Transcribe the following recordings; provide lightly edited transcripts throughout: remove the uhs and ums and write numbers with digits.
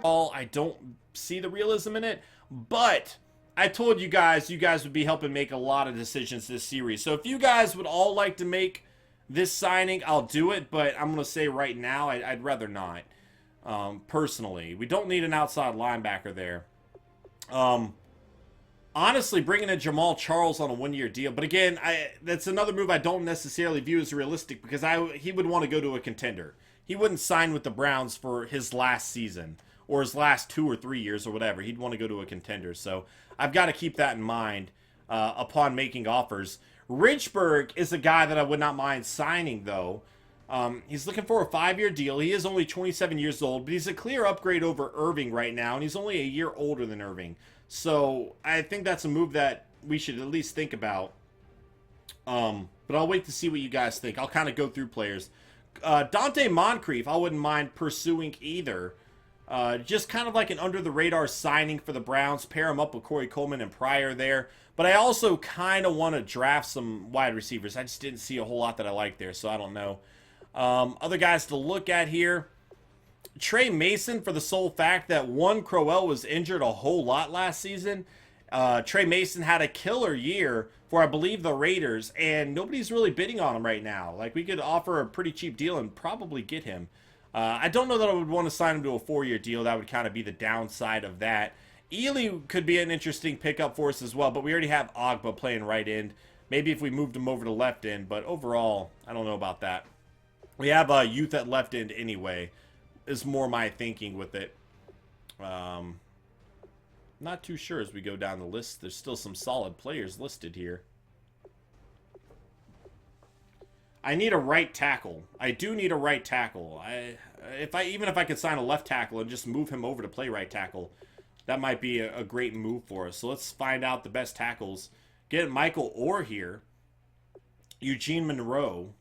overall, I don't see the realism in it. But I told you guys would be helping make a lot of decisions this series. So if you guys would all like to make this signing, I'll do it. But I'm going to say right now, I'd rather not. Personally, we don't need an outside linebacker there. Honestly, bringing in Jamal Charles on a one-year deal, but again, that's another move I don't necessarily view as realistic because he would want to go to a contender. He wouldn't sign with the Browns for his last season or his last 2 or 3 years or whatever. He'd want to go to a contender, so I've got to keep that in mind upon making offers. Richburg is a guy that I would not mind signing, though. He's looking for a 5-year deal. He is only 27 years old, but he's a clear upgrade over Irving right now, and he's only a year older than Irving. So I think that's a move that we should at least think about. But I'll wait to see what you guys think. I'll kind of go through players. Dante Moncrief, I wouldn't mind pursuing either. Just kind of like an under-the-radar signing for the Browns. Pair him up with Corey Coleman and Pryor there. But I also kind of want to draft some wide receivers. I just didn't see a whole lot that I like there, so I don't know. Other guys to look at here. Trey Mason, for the sole fact that one, Crowell was injured a whole lot last season. Trey Mason had a killer year for, I believe, the Raiders, and nobody's really bidding on him right now. Like, we could offer a pretty cheap deal and probably get him. I don't know that I would want to sign him to a 4-year deal. That would kind of be the downside of that. Ely could be an interesting pickup for us as well, but we already have Ogba playing right end. Maybe if we moved him over to left end, but overall, I don't know about that. We have youth at left end anyway, is more my thinking with it. Not too sure as we go down the list. There's still some solid players listed here. I need a right tackle. I do need a right tackle. Even if I could sign a left tackle and just move him over to play right tackle, that might be a great move for us. So let's find out the best tackles. Get Michael Orr here. Eugene Monroe.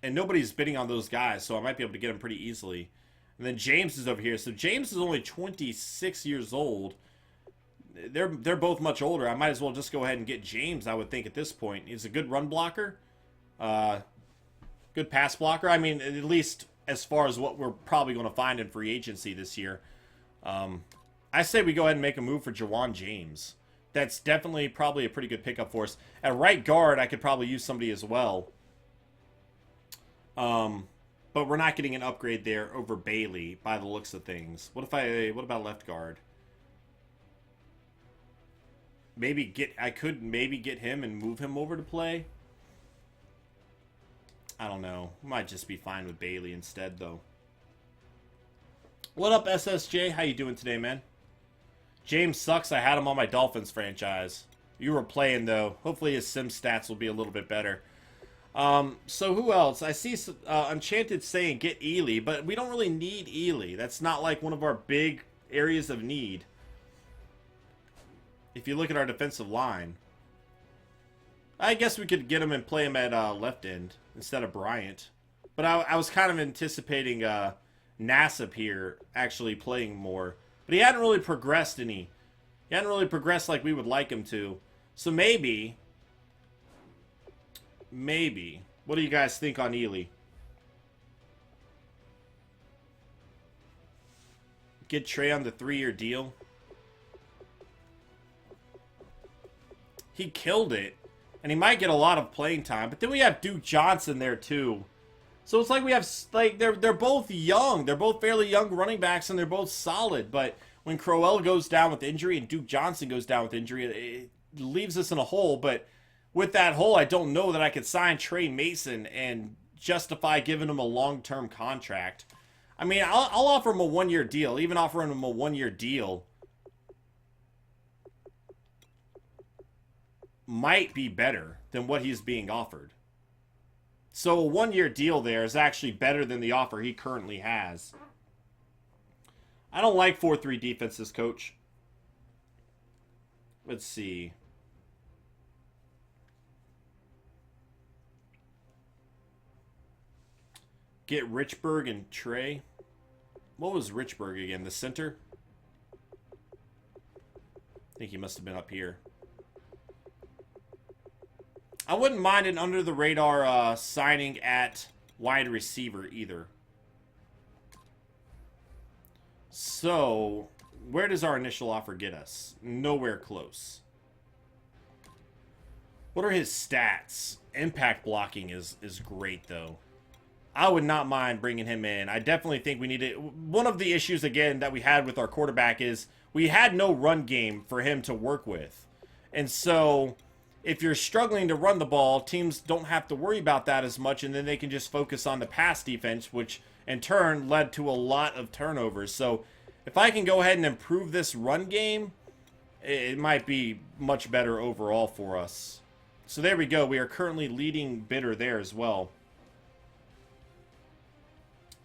And nobody's bidding on those guys, so I might be able to get them pretty easily. And then James is over here. So James is only 26 years old. They're both much older. I might as well just go ahead and get James, I would think, at this point. He's a good run blocker. Good pass blocker. I mean, at least as far as what we're probably going to find in free agency this year. I say we go ahead and make a move for Jawan James. That's definitely probably a pretty good pickup for us. At right guard, I could probably use somebody as well. But we're not getting an upgrade there over Bailey by the looks of things. What about left guard? I could maybe get him and move him over to play. I don't know. Might just be fine with Bailey instead, though. What up, SSJ? How you doing today, man? James sucks. I had him on my Dolphins franchise. You were playing, though. Hopefully his sim stats will be a little bit better. So who else? I see Enchanted saying get Ely, but we don't really need Ely. That's not like one of our big areas of need. If you look at our defensive line. I guess we could get him and play him at left end instead of Bryant. But I was kind of anticipating Nassib here actually playing more. But he hadn't really progressed any. He hadn't really progressed like we would like him to. So maybe... What do you guys think on Ely? Get Trey on the 3-year deal. He killed it. And he might get a lot of playing time. But then we have Duke Johnson there too. So it's like we have, like, they're both young. They're both fairly young running backs and they're both solid. But when Crowell goes down with injury and Duke Johnson goes down with injury, it leaves us in a hole. But with that hole, I don't know that I could sign Trey Mason and justify giving him a long-term contract. I mean, I'll offer him a 1-year deal. Even offering him a 1-year deal might be better than what he's being offered. So a 1-year deal there is actually better than the offer he currently has. I don't like 4-3 defenses, coach. Let's see. Get Richburg and Trey. What was Richburg again? The center? I think he must have been up here. I wouldn't mind an under-the-radar signing at wide receiver either. So, where does our initial offer get us? Nowhere close. What are his stats? Impact blocking is great, though. I would not mind bringing him in. I definitely think we need it. One of the issues, again, that we had with our quarterback is we had no run game for him to work with. And so, if you're struggling to run the ball, teams don't have to worry about that as much, and then they can just focus on the pass defense, which in turn led to a lot of turnovers. So, if I can go ahead and improve this run game, it might be much better overall for us. So there we go. We are currently leading bidder there as well.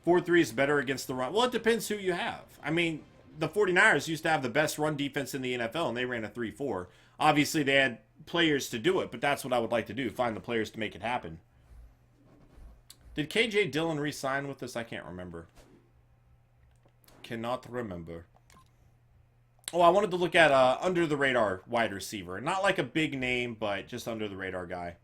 4-3 is better against the run. Well, it depends who you have. I mean, the 49ers used to have the best run defense in the NFL, and they ran a 3-4. Obviously, they had players to do it, but that's what I would like to do. Find the players to make it happen. Did KJ Dillon re-sign with us? I can't remember. Cannot remember. Oh, I wanted to look at under-the-radar wide receiver. Not like a big name, but just under-the-radar guy.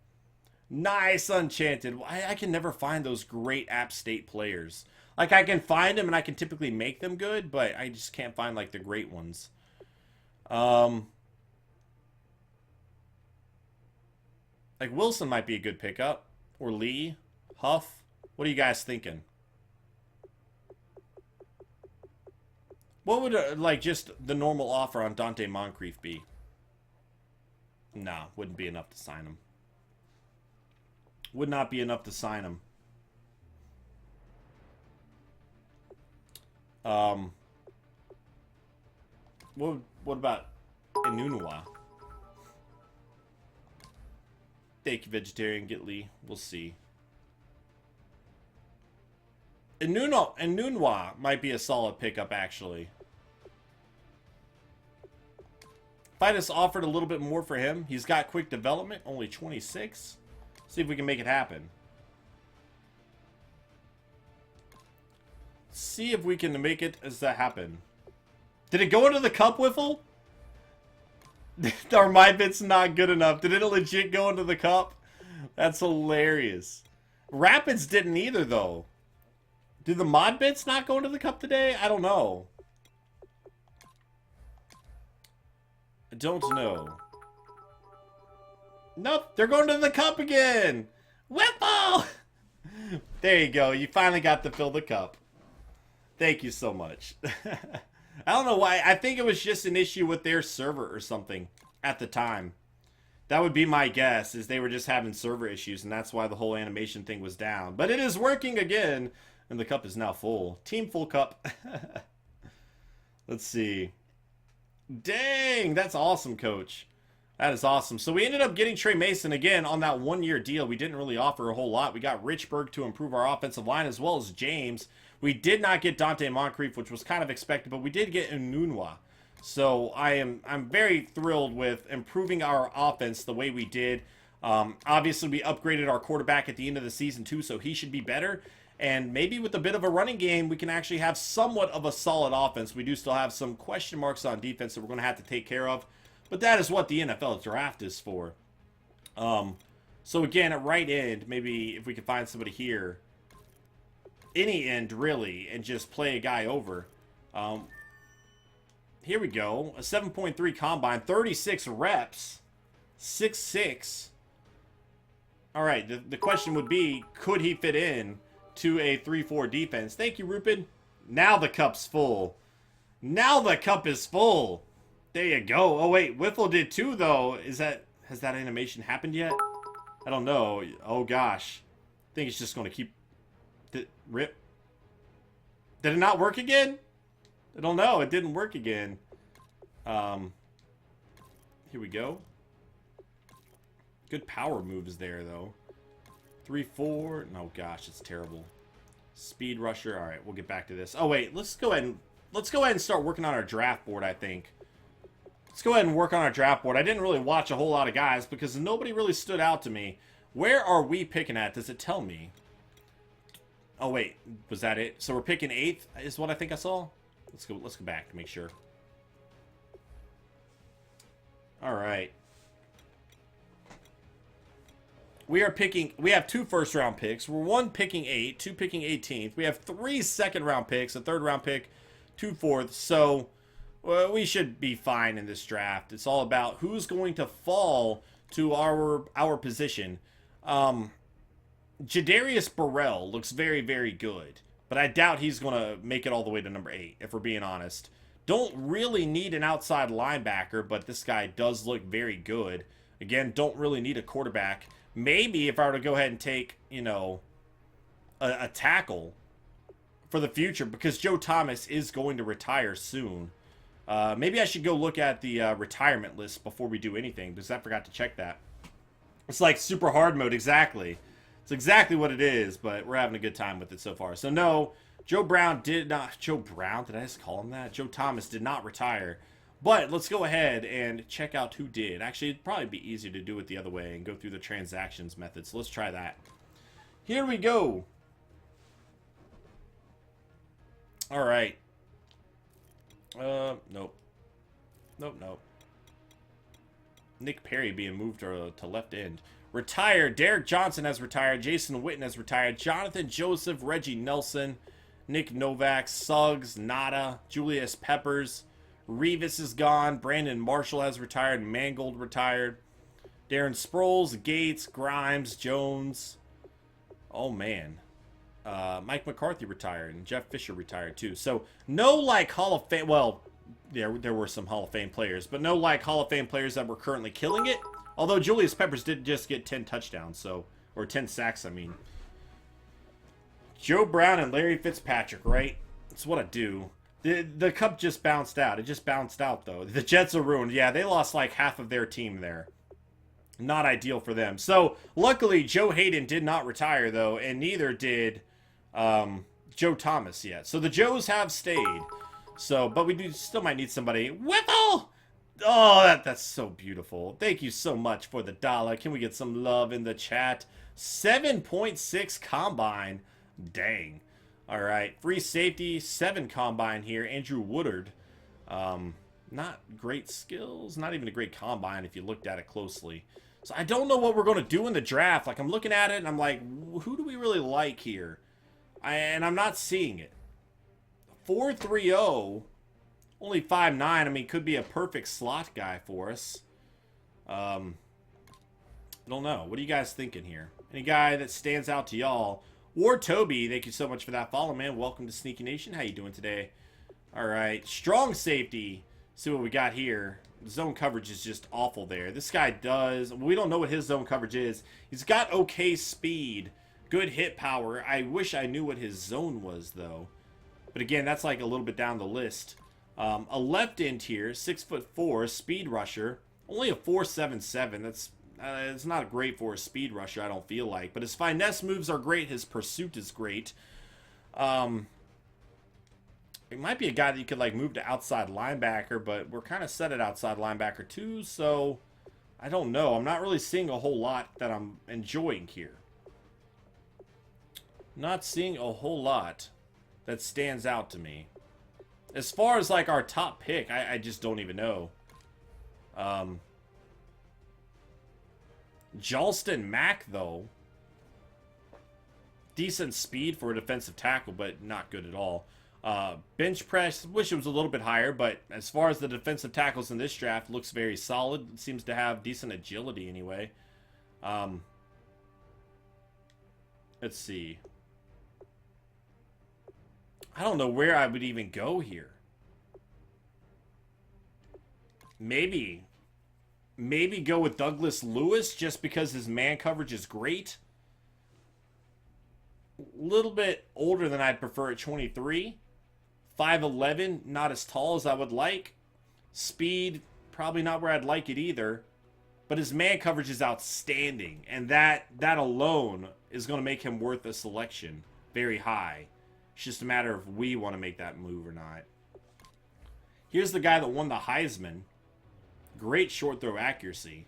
Nice Enchanted. I can never find those great App State players. Like, I can find them, and I can typically make them good, but I just can't find, like, the great ones. Like, Wilson might be a good pickup. Or Lee. Huff. What are you guys thinking? What would, like, just the normal offer on Dante Moncrief be? Nah, wouldn't be enough to sign him. Would not be enough to sign him. What about Enunwa? Thank you, Vegetarian. Get Lee. We'll see. Enunwa might be a solid pickup, actually. If I just offered a little bit more for him, he's got quick development, only 26. See if we can make it happen. See if we can make it as that happen. Did it go into the cup, Wiffle? Or my bit's not good enough. Did it legit go into the cup? That's hilarious. Rapids didn't either, though. Did the mod bits not go into the cup today? I don't know. I don't know. Nope, they're going to the cup again. Whipple! There you go. You finally got to fill the cup. Thank you so much. I don't know why. I think it was just an issue with their server or something at the time. That would be my guess, is they were just having server issues, and that's why the whole animation thing was down. But it is working again, and the cup is now full. Team full cup. Let's see. Dang, that's awesome, Coach. That is awesome. So we ended up getting Trey Mason again on that one-year deal. We didn't really offer a whole lot. We got Richburg to improve our offensive line as well as James. We did not get Dante Moncrief, which was kind of expected, but we did get Enunwa. So I'm very thrilled with improving our offense the way we did. Obviously, we upgraded our quarterback at the end of the season too, so he should be better. And maybe with a bit of a running game, we can actually have somewhat of a solid offense. We do still have some question marks on defense that we're going to have to take care of. But that is what the NFL draft is for. So again, at right end, maybe if we could find somebody here. Any end, really, and just play a guy over. Here we go. A 7.3 combine, 36 reps, 6'6". All right, the question would be, could he fit in to a 3-4 defense? Thank you, Rupin. Now the cup's full. Now the cup is full. There you go. Oh, wait. Whiffle did too, though. Has that animation happened yet? I don't know. Oh, gosh. I think it's just going to keep... Rip. Did it not work again? I don't know. It didn't work again. Here we go. Good power moves there, though. 3-4. No, gosh. It's terrible. Speed rusher. All right. We'll get back to this. Oh, wait. Let's go ahead and start working on our draft board, I think. Let's go ahead and work on our draft board. I didn't really watch a whole lot of guys because nobody really stood out to me. Where are we picking at? Does it tell me? Oh, wait. Was that it? So we're picking 8th is what I think I saw? Let's go back to make sure. All right. We have 2 first-round picks. We're 1 picking 8, 2 picking 18th. We have 3 second-round picks, a third-round pick, 2/4. So we should be fine in this draft. It's all about who's going to fall to our position. Jadarius Burrell looks very, very good, but I doubt he's going to make it all the way to number 8, if we're being honest. Don't really need an outside linebacker, but this guy does look very good. Again, don't really need a quarterback. Maybe if I were to go ahead and take, you know, a tackle for the future, because Joe Thomas is going to retire soon. Maybe I should go look at the retirement list before we do anything, because I forgot to check that. It's like super hard mode, exactly. It's exactly what it is, but we're having a good time with it so far. So no, Joe Brown did not... Joe Brown? Did I just call him that? Joe Thomas did not retire. But let's go ahead and check out who did. Actually, it'd probably be easier to do it the other way and go through the transactions method. So let's try that. Here we go. All right. Nope. Nope. Nick Perry being moved to left end. Retired. Derek Johnson has retired. Jason Witten has retired. Jonathan Joseph, Reggie Nelson, Nick Novak, Suggs, Nada, Julius Peppers. Revis is gone. Brandon Marshall has retired. Mangold retired. Darren Sproles, Gates, Grimes, Jones. Oh, man. Mike McCarthy retired. And Jeff Fisher retired, too. So, no, like, Hall of Fame... Well, there were some Hall of Fame players. But no, like, Hall of Fame players that were currently killing it. Although Julius Peppers did just get 10 touchdowns, so... Or 10 sacks, I mean. Joe Brown and Larry Fitzpatrick, right? That's what I do. The cup just bounced out. It just bounced out, though. The Jets are ruined. Yeah, they lost like half of their team there. Not ideal for them. So, luckily, Joe Hayden did not retire, though, and neither did Joe Thomas yet. So, the Joes have stayed. So, but we still might need somebody. Whipple! Oh, that's so beautiful. Thank you so much for the dollar. Can we get some love in the chat? 7.6 combine. Dang. All right. Free safety, 7 combine here. Andrew Woodard. Not great skills. Not even a great combine if you looked at it closely. So I don't know what we're going to do in the draft. Like, I'm looking at it and I'm like, who do we really like here? And I'm not seeing it. 4.30. Only 5'9". I mean, could be a perfect slot guy for us. I don't know. What are you guys thinking here? Any guy that stands out to y'all? War Toby, thank you so much for that follow, man. Welcome to Sneaky Nation. How you doing today? All right. Strong safety. See what we got here. Zone coverage is just awful there. This guy does... We don't know what his zone coverage is. He's got okay speed. Good hit power. I wish I knew what his zone was, though. But again, that's like a little bit down the list. A left end here, 6'4", speed rusher, only a 4.77. That's it's not great for a speed rusher, I don't feel like. But his finesse moves are great. His pursuit is great. It might be a guy that you could like move to outside linebacker, but we're kind of set at outside linebacker too. So I don't know. I'm not really seeing a whole lot that I'm enjoying here. Not seeing a whole lot that stands out to me. As far as, like, our top pick, I just don't even know. Jalston Mack, though. Decent speed for a defensive tackle, but not good at all. Bench press, wish it was a little bit higher, but as far as the defensive tackles in this draft, looks very solid. It seems to have decent agility anyway. Let's see. I don't know where I would even go here. Maybe go with Douglas Lewis just because his man coverage is great. A little bit older than I'd prefer at 23. 5'11", not as tall as I would like. Speed, probably not where I'd like it either. But his man coverage is outstanding. And that alone is going to make him worth a selection very high. It's just a matter of we want to make that move or not. Here's the guy that won the Heisman. Great short throw accuracy.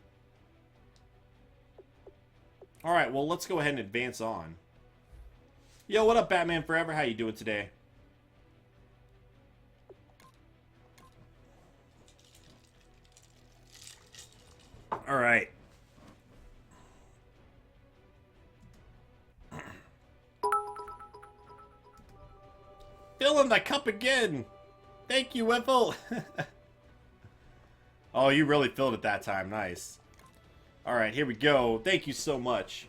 All right, well, let's go ahead and advance on. Yo, what up, Batman Forever? How you doing today? All right. Fill in the cup again. Thank you, Whipple. Oh, you really filled it that time. Nice. All right, here we go. Thank you so much.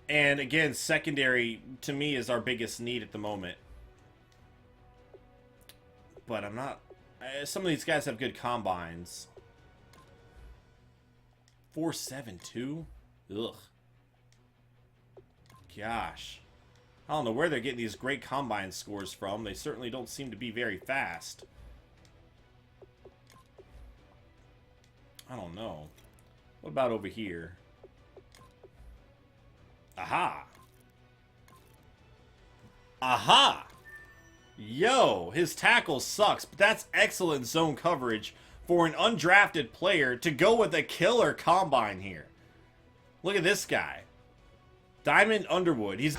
And again, secondary to me is our biggest need at the moment. But I'm not... some of these guys have good combines. 4.72? Ugh. Gosh. I don't know where they're getting these great combine scores from. They certainly don't seem to be very fast. I don't know. What about over here? Aha! Aha! Yo, his tackle sucks, but that's excellent zone coverage for an undrafted player to go with a killer combine here. Look at this guy. Diamond Underwood. He's